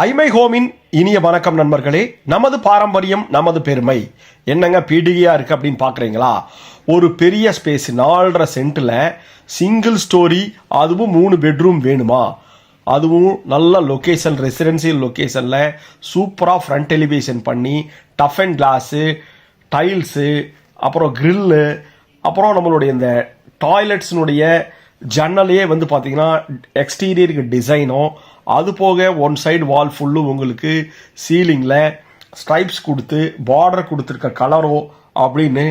ஐமை ஹோமின் இனிய வணக்கம் நண்பர்களே. நமது பாரம்பரியம் நமது பெருமை. என்னங்க பீடிகையா இருக்கு அப்படின்னு பார்க்குறீங்களா? ஒரு பெரிய ஸ்பேஸ் 4.5 சென்ட்டில் சிங்கிள் ஸ்டோரி, அதுவும் 3 பெட்ரூம் வேணுமா? அதுவும் நல்ல லொக்கேஷன், ரெசிடென்சியல் லொக்கேஷனில் சூப்பராக ஃப்ரண்ட் எலிவேஷன் பண்ணி டஃப் அண்ட் கிளாஸு, டைல்ஸு, அப்புறம் கிரில்லு, அப்புறம் நம்மளுடைய இந்த டாய்லெட்ஸினுடைய ஜன்னலே வந்து பார்த்தீங்கன்னா எக்ஸ்டீரியருக்கு டிசைனும், அது போக ஒன் சைடு வால் ஃபுல்லும் உங்களுக்கு சீலிங்கில் ஸ்ட்ரைப்ஸ் கொடுத்து பார்டர் கொடுத்துருக்க கலரோ அப்படின்னு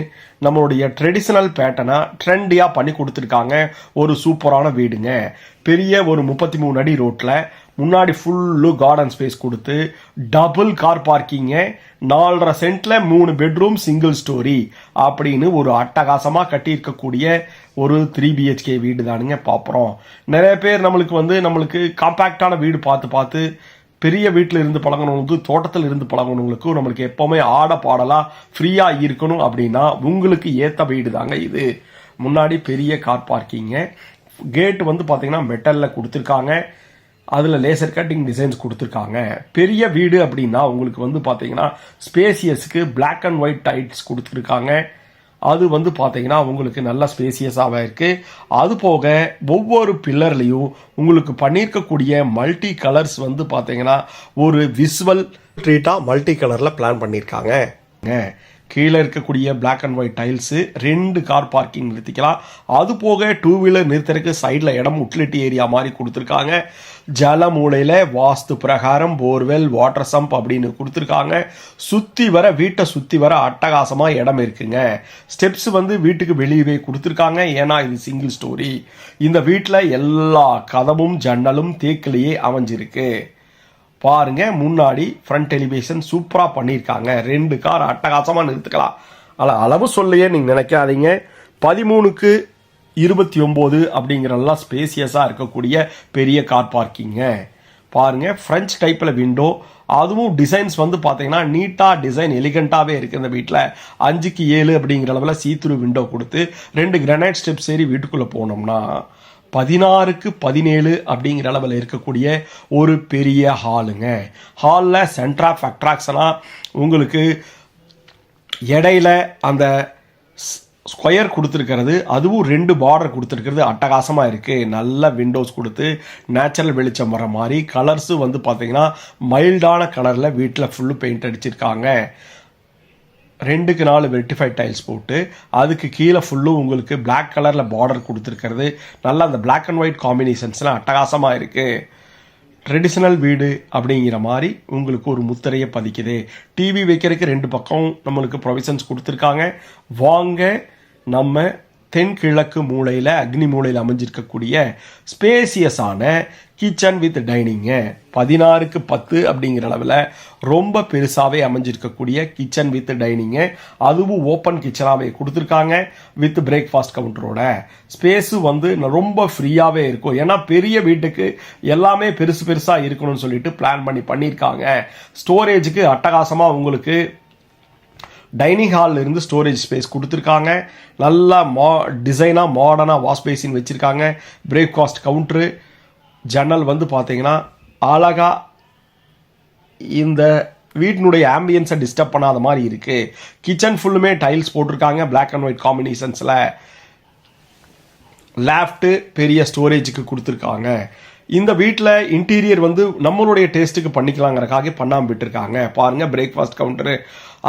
நம்மளுடைய ட்ரெடிஷ்னல் பேட்டர்னா ட்ரெண்டியாக பண்ணி கொடுத்துருக்காங்க. ஒரு சூப்பரான வீடுங்க. பெரிய ஒரு 33 அடி ரோட்டில் முன்னாடி ஃபுல்லு கார்டன் ஸ்பேஸ் கொடுத்து டபுள் கார் பார்க்கிங்க, 4.5 சென்ட்டில் 3 பெட்ரூம் சிங்கிள் ஸ்டோரி அப்படின்னு ஒரு அட்டகாசமாக கட்டியிருக்கக்கூடிய ஒரு 3 BHK வீடு தானுங்க பார்க்குறோம். நிறைய பேர் நம்மளுக்கு காம்பேக்டான வீடு பார்த்து பெரிய வீட்டில் இருந்து பழகணுங்களுக்கு, தோட்டத்தில் இருந்து பழகணுங்களுக்கும் நம்மளுக்கு எப்போவுமே ஆட பாடலாக ஃப்ரீயாக இருக்கணும் அப்படின்னா உங்களுக்கு ஏற்ற வீடு தாங்க இது. முன்னாடி பெரிய கார் பார்க்கிங்க, கேட் வந்து பார்த்தீங்கன்னா மெட்டலில் கொடுத்துருக்காங்க, அதில் லேசர் கட்டிங் டிசைன்ஸ் கொடுத்துருக்காங்க. பெரிய வீடு அப்படின்னா உங்களுக்கு வந்து பார்த்தீங்கன்னா ஸ்பேசியஸுக்கு பிளாக் அண்ட் ஒயிட் டைல்ஸ் கொடுத்துருக்காங்க. அது வந்து பார்த்தீங்கன்னா உங்களுக்கு நல்ல ஸ்பேசியஸாக இருக்குது. அது போக ஒவ்வொரு பில்லர்லையும் உங்களுக்கு பண்ணியிருக்கக்கூடிய மல்டி கலர்ஸ் வந்து பார்த்தீங்கன்னா ஒரு விசுவல் ட்ரீட்டாக மல்டி கலரில் பிளான் பண்ணியிருக்காங்க. கீழே இருக்கக்கூடிய black and white tiles 2 car parking நிறுத்திக்கலாம். அது போக 2 வீலர் நிறுத்துறதுக்கு சைடில் இடம் உட்லிட்டி ஏரியா மாதிரி கொடுத்துருக்காங்க. ஜல மூலையில் வாஸ்து பிரகாரம் போர்வெல், வாட்டர் சம்ப் அப்படின்னு கொடுத்துருக்காங்க. வீட்டை சுற்றி வர அட்டகாசமாக இடம் இருக்குங்க. ஸ்டெப்ஸ் வந்து வீட்டுக்கு வெளியவே கொடுத்துருக்காங்க. ஏன்னா இது சிங்கிள் ஸ்டோரி. இந்த வீட்டில் எல்லா கதவும் ஜன்னலும் தேக்கிலேயே அமைஞ்சிருக்கு. பாருங்க, முன்னாடி ஃப்ரண்ட் எலிவேஷன் சூப்பராக பண்ணியிருக்காங்க. 2 கார் அட்டகாசமாக நிறுத்துக்கலாம். ஆனால் அளவு சொல்லையே நீங்கள் நினைக்காதீங்க. 13க்கு 29 அப்படிங்கிறதெல்லாம் ஸ்பேசியஸாக இருக்கக்கூடிய பெரிய கார் பார்க்கிங்க. பாருங்க, ஃப்ரெஞ்ச் டைப்பில் விண்டோ, அதுவும் டிசைன்ஸ் வந்து பார்த்தீங்கன்னா நீட்டாக டிசைன் எலிகண்ட்டாகவே இருக்குது. இந்த வீட்டில் 5க்கு 7 அப்படிங்கிற அளவில் சீத்ரூ விண்டோ கொடுத்து 2 கிரானைட் ஸ்டெப்ஸ் ஏறி வீட்டுக்குள்ளே போனோம்னா 16க்கு 17 அப்படிங்கிற அளவில் இருக்கக்கூடிய ஒரு பெரிய ஹாலுங்க. ஹாலில் சென்டர் ஆஃப் அட்ராக்ஷனாக உங்களுக்கு இடையில அந்த ஸ்கொயர் கொடுத்துருக்கிறது, அதுவும் 2 பார்டர் கொடுத்துருக்கிறது அட்டகாசமாக இருக்குது. நல்ல விண்டோஸ் கொடுத்து நேச்சுரல் வெளிச்சம் வர மாதிரி கலர்ஸு வந்து பார்த்தீங்கன்னா மைல்டான கலரில் வீட்டில் ஃபுல்லு பெயிண்ட் அடிச்சிருக்காங்க. 2க்கு 4 வெர்டிஃபைட் டைல்ஸ் போட்டு அதுக்கு கீழே ஃபுல்லும் உங்களுக்கு பிளாக் கலரில் பார்டர் கொடுத்துருக்கிறது. நல்லா அந்த பிளாக் அண்ட் ஒயிட் காம்பினேஷன்ஸ்லாம் அட்டகாசமாக இருக்குது. ட்ரெடிஷ்னல் வீடு அப்படிங்கிற மாதிரி உங்களுக்கு ஒரு முத்திரையை பதிக்குது. டிவி வைக்கிறதுக்கு 2 பக்கம் நம்மளுக்கு ப்ரொவிஷன்ஸ் கொடுத்துருக்காங்க. வாங்க நம்ம தென்கிழக்கு மூலையில், அக்னி மூலையில் அமைஞ்சிருக்கக்கூடிய ஸ்பேசியஸான கிச்சன் வித் டைனிங்கு. 16க்கு 10 அப்படிங்கிற அளவில் ரொம்ப பெருசாகவே அமைஞ்சிருக்கக்கூடிய கிச்சன் வித் டைனிங்கு, அதுவும் ஓப்பன் கிச்சனாகவே கொடுத்துருக்காங்க. வித் பிரேக்ஃபாஸ்ட் கவுண்டரோட ஸ்பேஸு வந்து ரொம்ப ஃப்ரீயாகவே இருக்கும். ஏன்னா பெரிய வீட்டுக்கு எல்லாமே பெருசாக இருக்கணும்னு சொல்லிட்டு பிளான் பண்ணியிருக்காங்க. ஸ்டோரேஜுக்கு அட்டகாசமாக உங்களுக்கு டைனிங் ஹாலில் இருந்து ஸ்டோரேஜ் ஸ்பேஸ் கொடுத்துருக்காங்க. நல்லா டிசைனாக மாடர்னாக வாஷ் பேசின் வச்சுருக்காங்க. பிரேக்ஃபாஸ்ட் கவுண்ட்ரு, ஜன்னல் வந்து பார்த்தீங்கன்னா அழகாக இந்த வீட்டினுடைய ஆம்பியன்ஸை டிஸ்டர்ப் பண்ணாத மாதிரி இருக்குது. கிச்சன் ஃபுல்லுமே டைல்ஸ் போட்டிருக்காங்க பிளாக் அண்ட் ஒயிட் காம்பினேஷன்ஸில். லேஃப்ட்டு பெரிய ஸ்டோரேஜுக்கு கொடுத்துருக்காங்க. இந்த வீட்டில் இன்டீரியர் வந்து நம்மளுடைய டேஸ்ட்டுக்கு பண்ணிக்கலாங்கிறக்காக பண்ணாமல் விட்டுருக்காங்க. பாருங்கள், பிரேக்ஃபாஸ்ட் கவுண்டரு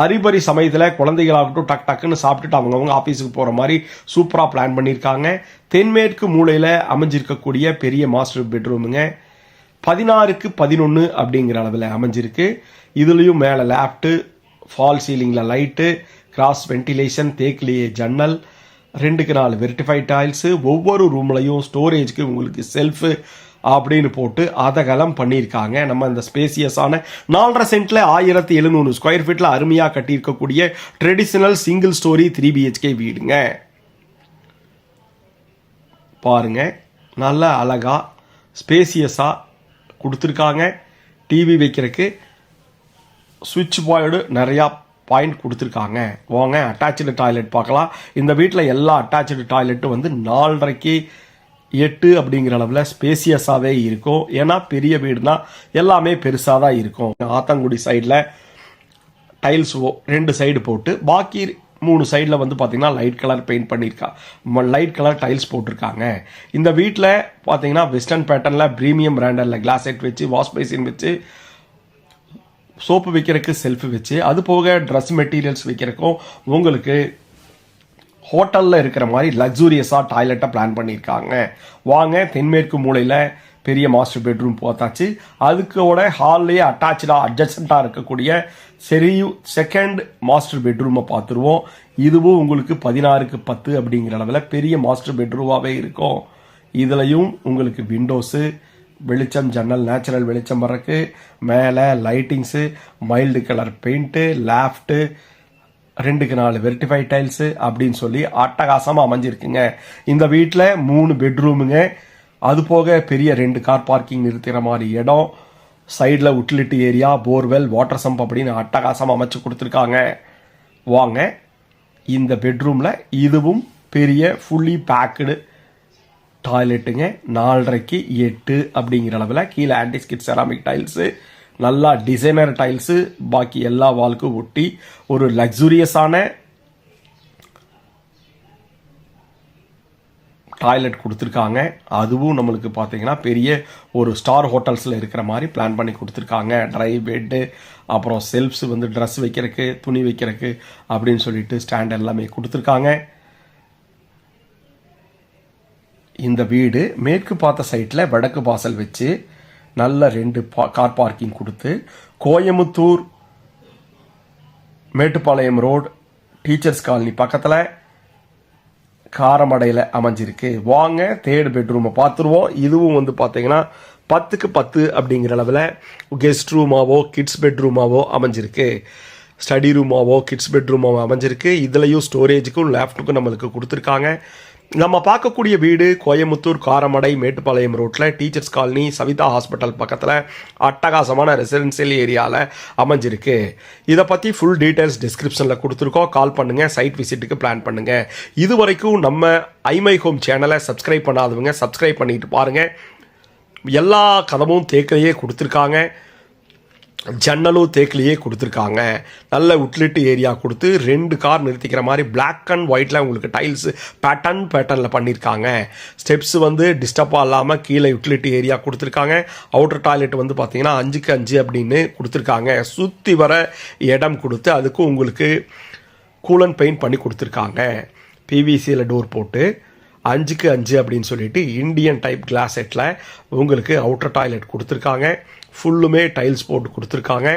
அரிபரி சமயத்தில் குழந்தைகளாகட்டும் டக்குன்னு சாப்பிட்டுட்டு அவங்கவுங்க ஆஃபீஸுக்கு போகிற மாதிரி சூப்பராக பிளான் பண்ணியிருக்காங்க. தென்மேற்கு மூலையில் அமைஞ்சிருக்கக்கூடிய பெரிய மாஸ்டர் பெட்ரூமுங்க. 16க்கு 11 அப்படிங்கிற அளவில் அமைஞ்சிருக்கு. இதுலேயும் மேலே loft, fall சீலிங்கில் light, cross ventilation, தேக்கிலேயே ஜன்னல், 2க்கு 4 வெர்டிஃபைட் டைல்ஸு, ஒவ்வொரு ரூம்லையும் ஸ்டோரேஜ்க்கு உங்களுக்கு செல்ஃபு அப்படின்னு போட்டு அதகலம் பண்ணியிருக்காங்க. நம்ம இந்த ஸ்பேசியஸான 4.5 சென்ட்டில் 1700 ஸ்கொயர் ஃபீட்டில் அருமையாக கட்டியிருக்கக்கூடிய ட்ரெடிஷ்னல் சிங்கிள் ஸ்டோரி 3 BHK வீடுங்க. பாருங்க, நல்ல அழகாக ஸ்பேசியஸாக கொடுத்துருக்காங்க. டிவி வைக்கிறதுக்கு சுவிட்ச் பாய்டு நிறையா பாயிண்ட் கொடுத்துருக்காங்க. வாங்க அட்டாச்சு டாய்லெட் பார்க்கலாம். இந்த வீட்டில் எல்லா அட்டாச்சு டாய்லெட்டும் வந்து 4.5க்கு 8 அப்படிங்கிற அளவில் ஸ்பேசியஸாகவே இருக்கும். ஏன்னா பெரிய வீடுனா எல்லாமே பெருசாக தான் இருக்கும். ஆத்தங்குடி சைடில் டைல்ஸ் 2 சைடு போட்டு பாக்கி 3 சைடில் வந்து பார்த்தீங்கன்னா light colour paint light colour tiles போட்டிருக்காங்க. இந்த வீட்டில் பார்த்தீங்கன்னா வெஸ்டர்ன் பேட்டர்னில் ப்ரீமியம் பிராண்டரில் கிளாஸ் செட் வச்சு, வாஷ் பேசின் வச்சு, சோப்பு வைக்கிறதுக்கு செல்ஃபு வச்சு, அது போக ட்ரெஸ் மெட்டீரியல்ஸ் வைக்கிறதுக்கும் உங்களுக்கு ஹோட்டலில் இருக்கிற மாதிரி லக்ஸூரியஸாக டாய்லெட்டை பிளான் பண்ணியிருக்காங்க. வாங்க, தென்மேற்கு மூலையில் பெரிய மாஸ்டர் பெட்ரூம் பார்த்தாச்சு. அதுக்கோட ஹால்லேயே அட்ஜஸ்டண்ட்டாக இருக்கக்கூடிய செகண்ட் மாஸ்டர் பெட்ரூமை பார்த்துருவோம். இதுவும் உங்களுக்கு 16க்கு 10 அப்படிங்கிற அளவில் பெரிய மாஸ்டர் பெட்ரூமாகவே இருக்கும். இதுலையும் உங்களுக்கு விண்டோஸு, வெளிச்சம், ஜன்னல் நேச்சுரல் வெளிச்சம் வர்றதுக்கு, மேலே lightings, mild colour paint, loft, 2க்கு 4 வெர்டிஃபை டைல்ஸு அப்படின்னு சொல்லி அட்டகாசமாக அமைஞ்சிருக்குங்க. இந்த வீட்டில் 3 பெட்ரூமுங்க. அது போக பெரிய 2 கார் பார்க்கிங் நிறுத்துகிற மாதிரி இடம், சைடில் utility area, borewell, water sump அப்படின்னு அட்டகாசமாக அமைச்சு கொடுத்துருக்காங்க. வாங்க, இந்த பெட்ரூமில் இதுவும் பெரிய ஃபுல்லி பேக்குடு டாய்லெட்டுங்க. 4.5க்கு 8 அப்படிங்கிற அளவில் கீழே ஆன்டிஸ்கிட் செராமிக் டைல்ஸு, நல்லா டிசைனர் டைல்ஸு, பாக்கி எல்லா வால்க்கும் ஒட்டி ஒரு லக்ஸூரியஸான டாய்லெட் கொடுத்துருக்காங்க. அதுவும் நம்மளுக்கு பார்த்தீங்கன்னா பெரிய ஒரு ஸ்டார் ஹோட்டல்ஸில் இருக்கிற மாதிரி பிளான் பண்ணி கொடுத்துருக்காங்க. ட்ரை பெட்டு, அப்புறம் செல்ஃப்ஸ் வந்து ட்ரெஸ் வைக்கிறதுக்கு, துணி வைக்கிறதுக்கு அப்படின்னு சொல்லிட்டு ஸ்டாண்ட் எல்லாமே கொடுத்துருக்காங்க. இந்த வீடு மேற்கு பார்த்த சைட்டில் வடக்கு வாசல் வச்சு நல்ல 2 கார் பார்க்கிங் கொடுத்து, Coimbatore Mettupalayam road teachers colony பக்கத்தில் காரமடையில் அமைஞ்சிருக்கு. வாங்க, 3rd பெட்ரூமை பார்த்துருவோம். இதுவும் வந்து பார்த்தீங்கன்னா 10க்கு 10 அப்படிங்கிற அளவில் கெஸ்ட் ரூமாவோ கிட்ஸ் பெட்ரூமாவோ அமைஞ்சிருக்கு. ஸ்டடி ரூமாவோ கிட்ஸ் பெட்ரூமாவோ அமைஞ்சிருக்கு. இதுலேயும் ஸ்டோரேஜுக்கும் லேப்டாப்புக்கும் நம்மளுக்கு கொடுத்துருக்காங்க. நம்ம பார்க்கக்கூடிய வீடு கோயமுத்தூர் காரமடை மேட்டுப்பாளையம் ரோட்டில் டீச்சர்ஸ் காலனி சவிதா ஹாஸ்பிட்டல் பக்கத்தில் அட்டகாசமான ரெசிடென்சியல் ஏரியாவில் அமைஞ்சிருக்கு. இதை பற்றி ஃபுல் டீட்டெயில்ஸ் டிஸ்கிரிப்ஷனில் கொடுத்துருக்கோம். கால் பண்ணுங்கள், சைட் விசிட்டுக்கு பிளான் பண்ணுங்கள். இது வரைக்கும் நம்ம ஐமை ஹோம் சேனலை சப்ஸ்கிரைப் பண்ணாதவங்க சப்ஸ்கிரைப் பண்ணிட்டு பாருங்கள். எல்லா கதவும் தேக்கிலேயே கொடுத்துருக்காங்க, ஜன்னலும் தேக்கிலேயே கொடுத்துருக்காங்க. நல்ல யூட்டிலிட்டி ஏரியா கொடுத்து 2 கார் நிறுத்திக்கிற மாதிரி பிளாக் அண்ட் ஒயிட்டில் உங்களுக்கு டைல்ஸ் பேட்டர்னில் பண்ணியிருக்காங்க. ஸ்டெப்ஸ் வந்து டிஸ்டர்பாக இல்லாமல் கீழே யூட்டிலிட்டி ஏரியா கொடுத்துருக்காங்க. அவுட்டர் டாய்லெட் வந்து பார்த்தீங்கன்னா 5க்கு 5 அப்படின்னு கொடுத்துருக்காங்க. சுற்றி வர இடம் கொடுத்து அதுக்கு உங்களுக்கு கூலன் பெயிண்ட் பண்ணி கொடுத்துருக்காங்க. பிவிசியில் டோர் போட்டு 5க்கு 5 அப்படின்னு சொல்லிட்டு இண்டியன் டைப் கிளாஸ் செட்டில் உங்களுக்கு அவுட்டர் டாய்லெட் கொடுத்துருக்காங்க. ஃபுல்லுமே டைல்ஸ் போட்டு கொடுத்துருக்காங்க.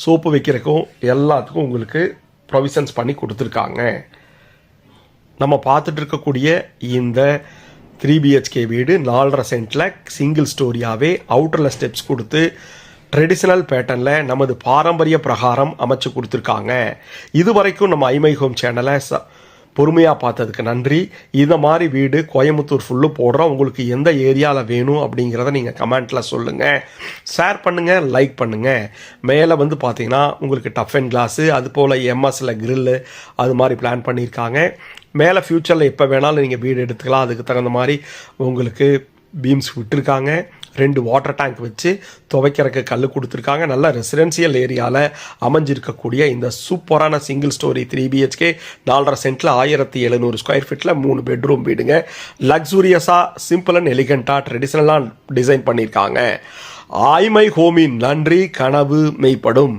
சோப்பு வைக்கிறதுக்கும் எல்லாத்துக்கும் உங்களுக்கு ப்ரொவிஷன்ஸ் பண்ணி கொடுத்துருக்காங்க. நம்ம பார்த்துட்டு இருக்கக்கூடிய இந்த 3 BHK வீடு 4.5 சென்ட்டில் சிங்கிள் ஸ்டோரியாகவே அவுட்டரில் ஸ்டெப்ஸ் கொடுத்து ட்ரெடிஷ்னல் பேட்டர்னில் நமது பாரம்பரிய பிரகாரம் அமைச்சு கொடுத்துருக்காங்க. இது வரைக்கும் நம்ம ஐமை ஹோம் சேனலை பொறுமையாக பார்த்ததுக்கு நன்றி. இந்த மாதிரி வீடு கோயமுத்தூர் ஃபுல்லு போடுறோம். உங்களுக்கு எந்த ஏரியாவில் வேணும் அப்படிங்கிறத நீங்கள் கமெண்ட்டில் சொல்லுங்கள், ஷேர் பண்ணுங்கள், லைக் பண்ணுங்கள். மேலே வந்து பார்த்தீங்கன்னா உங்களுக்கு டஃப் அண்ட் கிளாஸு, அது போல் எம்எஸ்ல கிரில்லு அது மாதிரி பிளான் பண்ணியிருக்காங்க. மேலே ஃப்யூச்சரில் எப்போ வேணாலும் நீங்கள் வீடு எடுத்துக்கலாம். அதுக்கு தகுந்த மாதிரி உங்களுக்கு பீம்ஸ் விட்டுருக்காங்க. 2 வாட்டர் டேங்க் வச்சு துவைக்கிறதுக்கு கல் கொடுத்துருக்காங்க. நல்ல ரெசிடென்சியல் ஏரியாவில் அமைஞ்சிருக்கக்கூடிய இந்த சூப்பரான சிங்கிள் ஸ்டோரி 3 BHK 4.5 சென்ட்டில் 1700 ஸ்கொயர் ஃபீட்டில் 3 பெட்ரூம் வீடுங்க. லக்ஸூரியஸாக, சிம்பிள் அண்ட் எலிகண்ட்டாக, ட்ரெடிஷ்னலாக டிசைன் பண்ணியிருக்காங்க. ஐமை ஹோமின் நன்றி, கனவு மெய்ப்படும்.